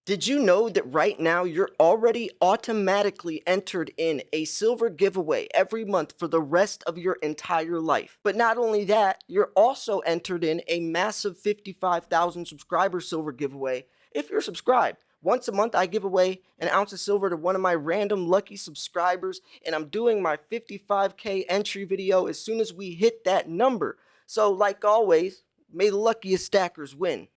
Did you know that right now you're already automatically entered in a silver giveaway every month for the rest of your entire life? But not only that, you're also entered in a massive 55,000 subscriber silver giveaway if you're subscribed. Once a month, I give away an ounce of silver to one of my random lucky subscribers, and I'm doing my 55K entry video as soon as we hit that number. So, like always, may the luckiest stackers win.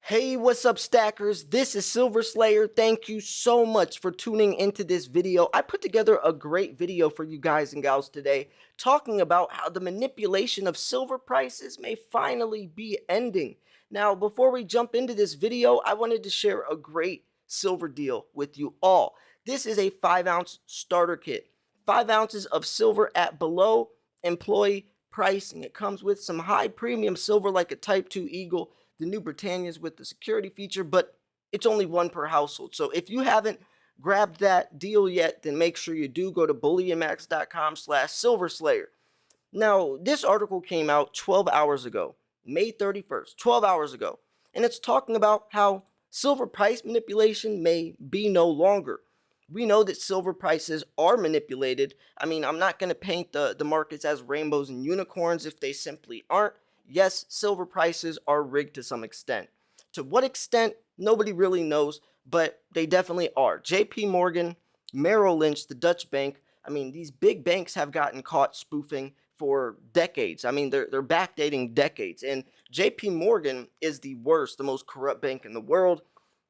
Hey, what's up, stackers? This is Silver Slayer. Thank you so much for tuning into this video. I put together a great video for you guys and gals today, talking about how the manipulation of silver prices may finally be ending. Now, before we jump into this video, I wanted to share a great silver deal with you all. This is a 5-ounce starter kit. 5 ounces of silver at below employee pricing. It comes with some high premium silver like a Type 2 Eagle, the new Britannias with the security feature, but it's only one per household. So if you haven't grabbed that deal yet, then make sure you do. Go to bullionmax.com/silverslayer. Now, this article came out 12 hours ago, May 31st, 12 hours ago, and it's talking about how silver price manipulation may be no longer. We know that silver prices are manipulated. I mean, I'm not going to paint the markets as rainbows and unicorns if they simply aren't. Yes, silver prices are rigged to some extent. To what extent, nobody really knows, but they definitely are. JP Morgan, Merrill Lynch, the Dutch bank, I mean, these big banks have gotten caught spoofing for decades. I mean, they're backdating decades. And JP Morgan is the worst, the most corrupt bank in the world.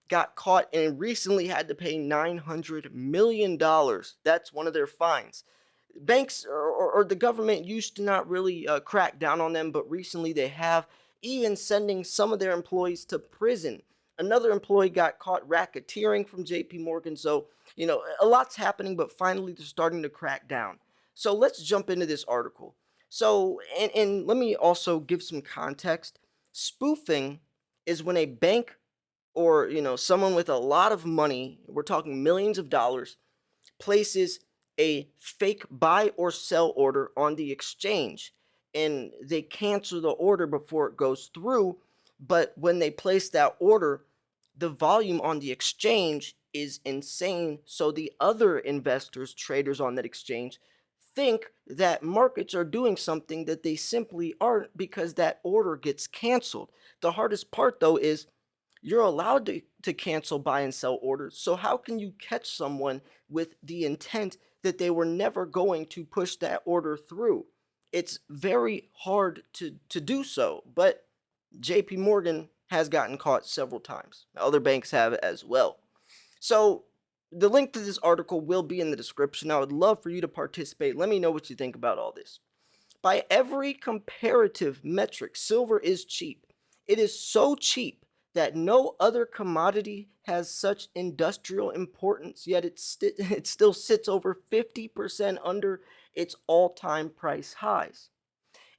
Got caught and recently had to pay $900 million. That's one of their fines. Banks or the government used to not really crack down on them, but recently they have, even sending some of their employees to prison. Another employee got caught racketeering from JP Morgan. So, a lot's happening, but finally they're starting to crack down. So let's jump into this article. So, and let me also give some context. Spoofing is when a bank or, someone with a lot of money, we're talking millions of dollars, places a fake buy or sell order on the exchange, and they cancel the order before it goes through. But when they place that order, the volume on the exchange is insane. So the other investors, traders on that exchange, think that markets are doing something that they simply aren't because that order gets canceled. The hardest part, though, is you're allowed to cancel buy and sell orders. So how can you catch someone with the intent that they were never going to push that order through? It's very hard to do so, but JP Morgan has gotten caught several times. Other banks have as well. So the link to this article will be in the description. I would love for you to participate. Let me know what you think about all this. By every comparative metric, silver is cheap. It is so cheap that no other commodity has such industrial importance, yet it still sits over 50% under its all-time price highs.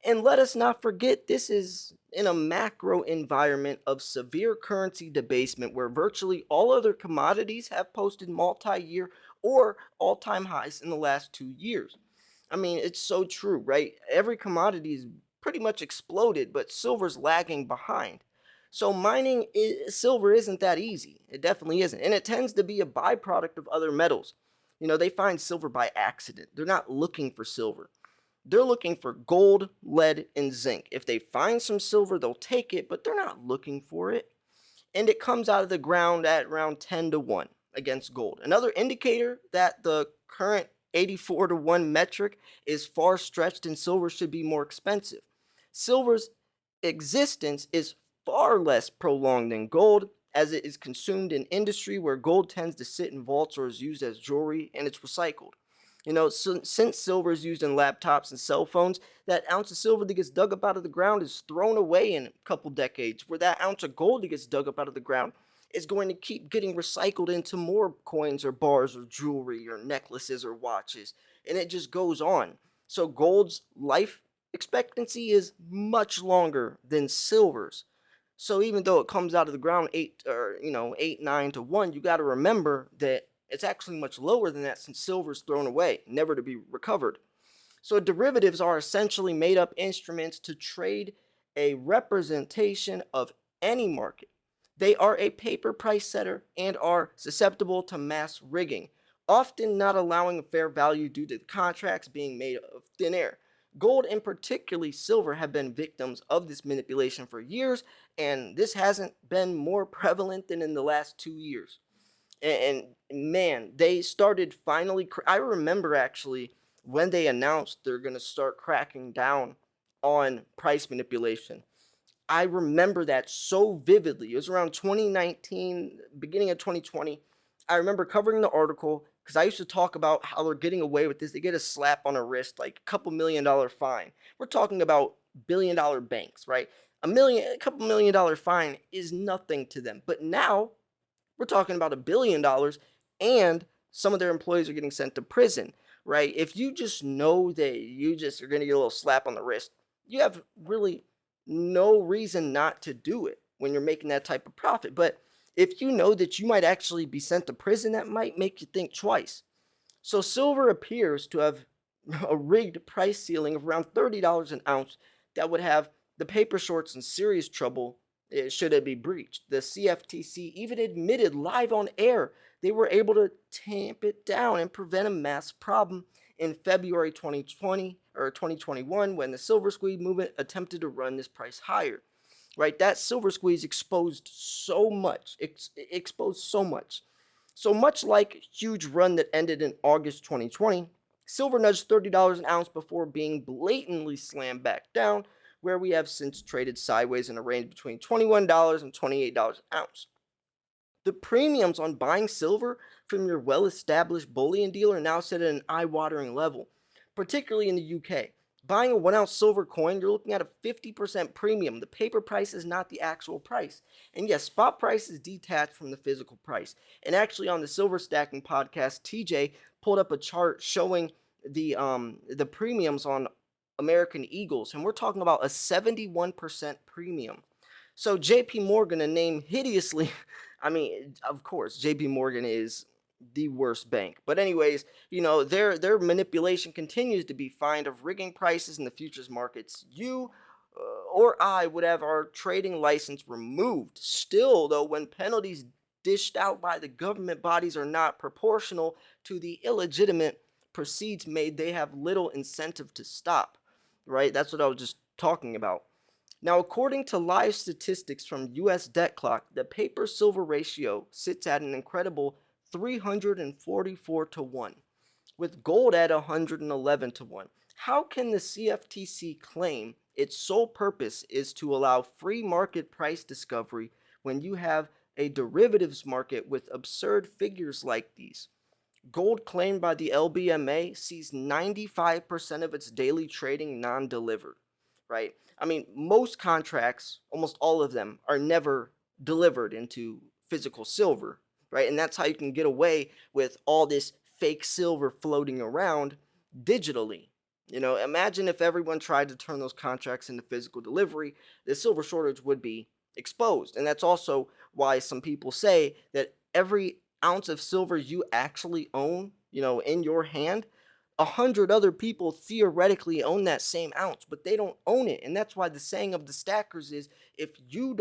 And let us not forget, this is in a macro environment of severe currency debasement where virtually all other commodities have posted multi-year or all-time highs in the last 2 years. I mean, it's so true, right? Every commodity is pretty much exploded, but silver's lagging behind. So mining silver isn't that easy. It definitely isn't. And it tends to be a byproduct of other metals. They find silver by accident. They're not looking for silver. They're looking for gold, lead, and zinc. If they find some silver, they'll take it, but they're not looking for it. And it comes out of the ground at around 10 to 1 against gold. Another indicator that the current 84 to 1 metric is far stretched and silver should be more expensive. Silver's existence is far less prolonged than gold, as it is consumed in industry where gold tends to sit in vaults or is used as jewelry and it's recycled. Since silver is used in laptops and cell phones, that ounce of silver that gets dug up out of the ground is thrown away in a couple decades, where that ounce of gold that gets dug up out of the ground is going to keep getting recycled into more coins or bars or jewelry or necklaces or watches, and it just goes on. So gold's life expectancy is much longer than silver's. So even though it comes out of the ground 8 or 8 9 to 1, you got to remember that It's actually much lower than that since silver is thrown away, never to be recovered. So derivatives are essentially made up instruments to trade a representation of any market. They are a paper price setter and are susceptible to mass rigging, often not allowing a fair value due to the contracts being made of thin air. Gold and particularly silver have been victims of this manipulation for years, and this hasn't been more prevalent than in the last 2 years. And man, they started finally. I remember actually when they announced they're going to start cracking down on price manipulation. I remember that so vividly. It was around 2019, beginning of 2020. I remember covering the article because I used to talk about how they're getting away with this. They get a slap on a wrist, like a couple $1 million fine. We're talking about $1 billion banks, right? A couple $1 million fine is nothing to them. But now we're talking about $1 billion, and some of their employees are getting sent to prison, right? If you just know that you just are going to get a little slap on the wrist, you have really no reason not to do it when you're making that type of profit. But if you know that you might actually be sent to prison, that might make you think twice. So silver appears to have a rigged price ceiling of around $30 an ounce that would have the paper shorts in serious trouble should it be breached. The CFTC even admitted live on air they were able to tamp it down and prevent a mass problem in February 2020 or 2021 when the silver squeeze movement attempted to run this price higher. Right, that silver squeeze exposed so much, so much like a huge run that ended in August 2020. Silver nudged $30 an ounce before being blatantly slammed back down, where we have since traded sideways in a range between $21 and $28 an ounce. The premiums on buying silver from your well-established bullion dealer now sit at an eye-watering level, particularly in the UK. Buying a 1 ounce silver coin, you're looking at a 50% premium. The paper price is not the actual price. And yes, spot price is detached from the physical price. And actually on the Silver Stacking podcast, TJ pulled up a chart showing the premiums on American Eagles, and we're talking about a 71% premium. So JP Morgan, a name hideously, I mean, of course, JP Morgan is the worst bank. But anyways, their manipulation continues to be fined of rigging prices in the futures markets. You or I would have our trading license removed. Still, though, when penalties dished out by the government bodies are not proportional to the illegitimate proceeds made, they have little incentive to stop. Right? That's what I was just talking about. Now, according to live statistics from US Debt Clock, the paper silver ratio sits at an incredible 344 to 1, with gold at 111 to 1. How can the CFTC claim its sole purpose is to allow free market price discovery when you have a derivatives market with absurd figures like these? Gold claimed by the LBMA sees 95% of its daily trading non-delivered, right? I mean, most contracts, almost all of them, are never delivered into physical silver, right? And that's how you can get away with all this fake silver floating around digitally. Imagine if everyone tried to turn those contracts into physical delivery, the silver shortage would be exposed. And that's also why some people say that every ounce of silver you actually own, in your hand, 100 other people theoretically own that same ounce, but they don't own it. And that's why the saying of the stackers is, if you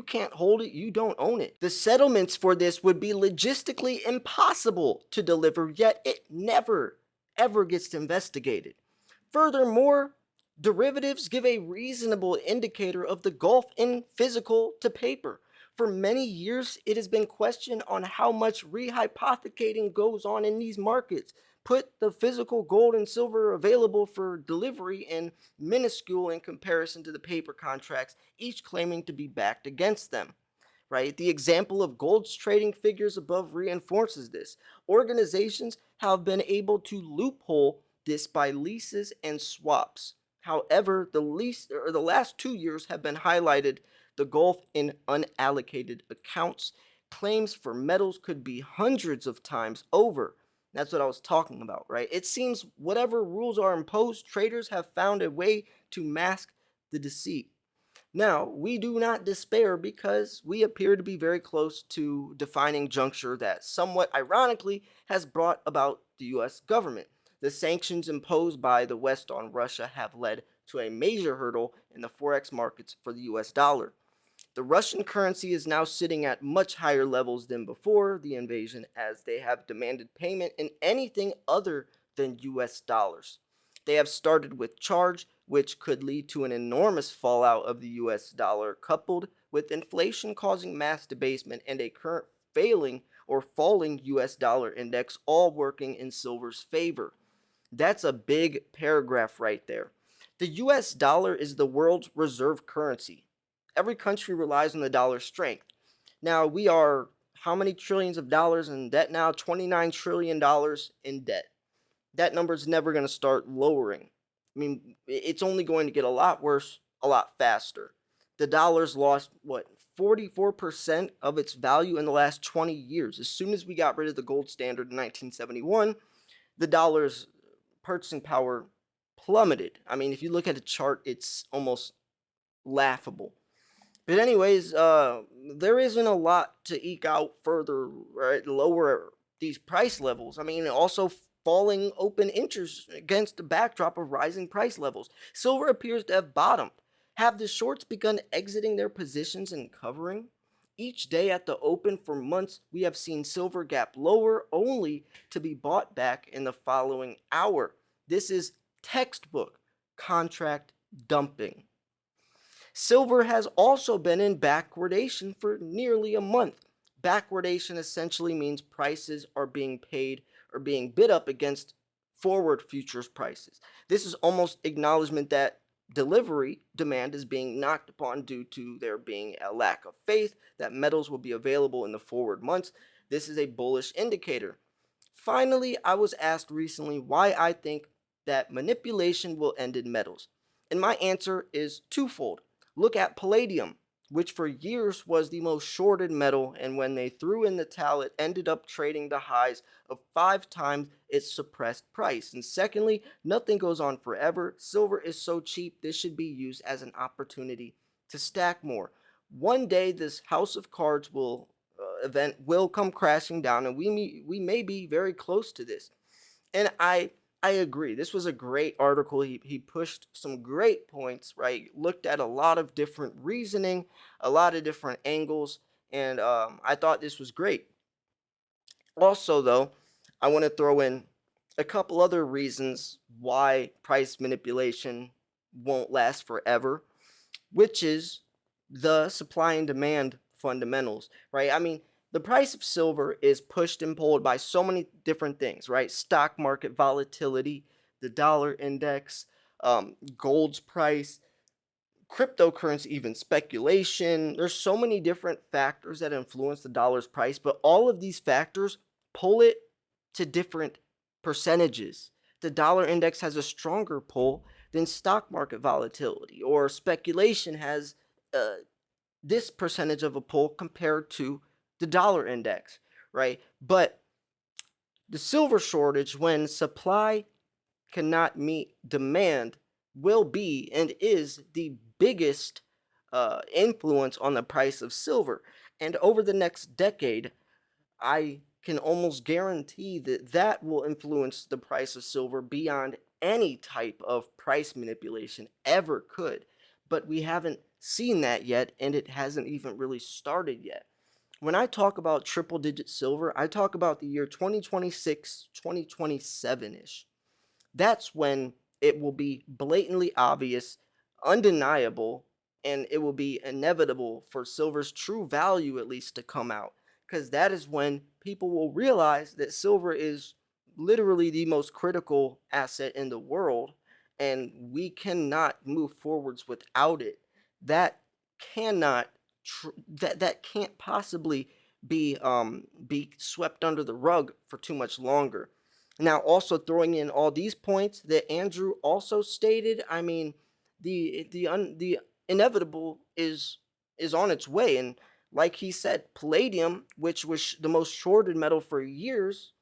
can't hold it, you don't own it. The settlements for this would be logistically impossible to deliver, yet it never, ever gets investigated. Furthermore, derivatives give a reasonable indicator of the gulf in physical to paper. For many years, it has been questioned on how much rehypothecating goes on in these markets. Put the physical gold and silver available for delivery in minuscule in comparison to the paper contracts, each claiming to be backed against them. Right? The example of gold's trading figures above reinforces this. Organizations have been able to loophole this by leases and swaps. However, the last 2 years have been highlighted the gulf in unallocated accounts. Claims for metals could be hundreds of times over. That's what I was talking about, right? It seems whatever rules are imposed, traders have found a way to mask the deceit. Now, we do not despair because we appear to be very close to defining juncture that somewhat ironically has brought about the US government. The sanctions imposed by the West on Russia have led to a major hurdle in the forex markets for the US dollar. The Russian currency is now sitting at much higher levels than before the invasion, as they have demanded payment in anything other than US dollars. They have started with charge, which could lead to an enormous fallout of the US dollar, coupled with inflation causing mass debasement and a current failing or falling US dollar index, all working in silver's favor. That's a big paragraph right there. The US dollar is the world's reserve currency. Every country relies on the dollar's strength. Now, we are how many trillions of dollars in debt now? $29 trillion in debt. That number is never going to start lowering. I mean, it's only going to get a lot worse, a lot faster. The dollar's lost, what, 44% of its value in the last 20 years. As soon as we got rid of the gold standard in 1971, the dollar's purchasing power plummeted. I mean, if you look at the chart, it's almost laughable. But anyways, there isn't a lot to eke out further, right? Lower these price levels. I mean, also falling open interest against the backdrop of rising price levels. Silver appears to have bottomed. Have the shorts begun exiting their positions and covering? Each day at the open for months, we have seen silver gap lower only to be bought back in the following hour. This is textbook contract dumping. Silver has also been in backwardation for nearly a month. Backwardation essentially means prices are being paid or being bid up against forward futures prices. This is almost acknowledgement that delivery demand is being knocked upon due to there being a lack of faith that metals will be available in the forward months. This is a bullish indicator. Finally, I was asked recently why I think that manipulation will end in metals. And my answer is twofold. Look at palladium, which for years was the most shorted metal, and when they threw in the towel, it ended up trading the highs of 5 times its suppressed price. And secondly, nothing goes on forever. Silver is so cheap, this should be used as an opportunity to stack more. One day, this house of cards event will come crashing down, and we may be very close to this. And I agree. This was a great article. He pushed some great points, right? Looked at a lot of different reasoning, a lot of different angles, and I thought this was great. Also, though, I want to throw in a couple other reasons why price manipulation won't last forever, which is the supply and demand fundamentals, right? I mean, the price of silver is pushed and pulled by so many different things, right? Stock market volatility, the dollar index, gold's price, cryptocurrency, even speculation. There's so many different factors that influence the dollar's price, but all of these factors pull it to different percentages. The dollar index has a stronger pull than stock market volatility, or speculation has this percentage of a pull compared to the dollar index, right? But the silver shortage, when supply cannot meet demand, will be and is the biggest influence on the price of silver. And over the next decade, I can almost guarantee that that will influence the price of silver beyond any type of price manipulation ever could. But we haven't seen that yet, and it hasn't even really started yet. When I talk about triple digit silver, I talk about the year 2026, 2027 ish. That's when it will be blatantly obvious, undeniable, and it will be inevitable for silver's true value at least to come out. Because that is when people will realize that silver is literally the most critical asset in the world, and we cannot move forwards without it. That cannot that can't possibly be swept under the rug for too much longer. Now, also throwing in all these points that Andrew also stated, I mean, the inevitable is on its way, and like he said, palladium, which was the most shorted metal for years,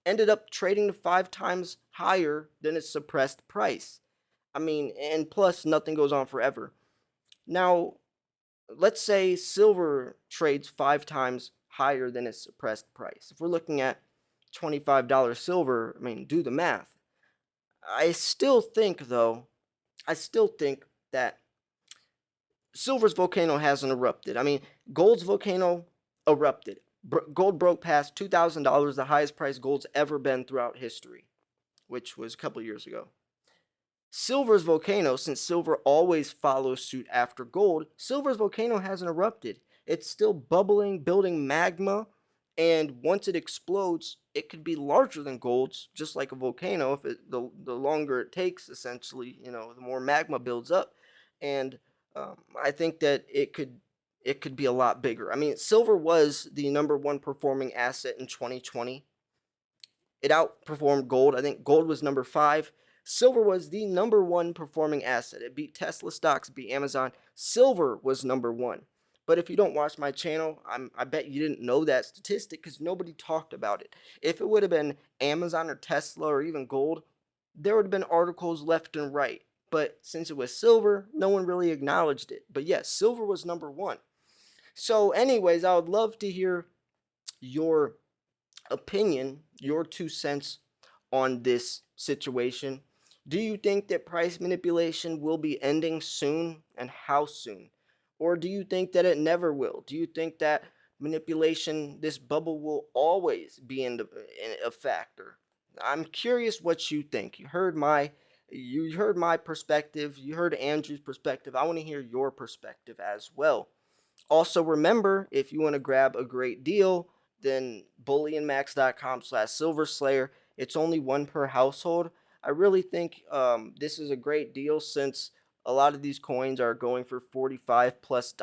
ended up trading to 5 times higher than its suppressed price. I mean, and plus, nothing goes on forever. Now, let's say silver trades 5 times higher than its suppressed price. If we're looking at $25 silver, I mean, do the math. I still think, though, I still think that silver's volcano hasn't erupted. I mean, gold's volcano erupted. Gold broke past $2,000, the highest price gold's ever been throughout history, which was a couple years ago. Silver's volcano, since silver always follows suit after gold, silver's volcano hasn't erupted. It's still bubbling, building magma, and once it explodes, it could be larger than gold's, just like a volcano. If the longer it takes, essentially, the more magma builds up, and I think that it could be a lot bigger. I mean, silver was the number one performing asset in 2020. It outperformed gold. I think gold was number 5. Silver was the number one performing asset. It beat Tesla stocks, beat Amazon. Silver was number 1. But if you don't watch my channel, I bet you didn't know that statistic because nobody talked about it. If it would have been Amazon or Tesla or even gold, there would have been articles left and right. But since it was silver, no one really acknowledged it. But yes, silver was number 1. So anyways, I would love to hear your opinion, your 2 cents on this situation. Do you think that price manipulation will be ending soon, and how soon? Or do you think that it never will? Do you think that manipulation, this bubble, will always be in a factor? I'm curious what you think. You heard my perspective, you heard Andrew's perspective. I want to hear your perspective as well. Also, remember, if you want to grab a great deal, then bullionmax.com/silverslayer. It's only one per household. I really think this is a great deal since a lot of these coins are going for $45 plus.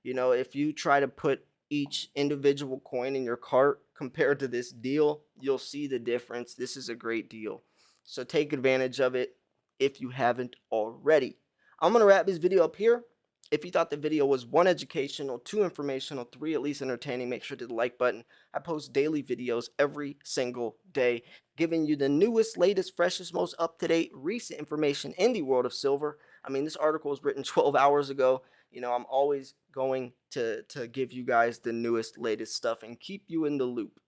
If you try to put each individual coin in your cart compared to this deal, you'll see the difference. This is a great deal. So take advantage of it if you haven't already. I'm going to wrap this video up here. If you thought the video was 1, educational, 2, informational, 3, at least entertaining, make sure to hit the like button. I post daily videos every single day, giving you the newest, latest, freshest, most up-to-date, recent information in the world of silver. I mean, this article was written 12 hours ago. I'm always going to give you guys the newest, latest stuff and keep you in the loop.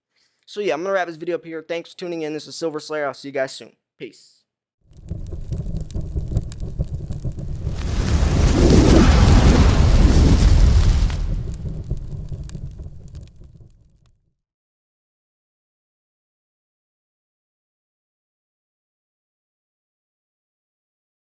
So yeah, I'm going to wrap this video up here. Thanks for tuning in. This is Silver Slayer. I'll see you guys soon. Peace.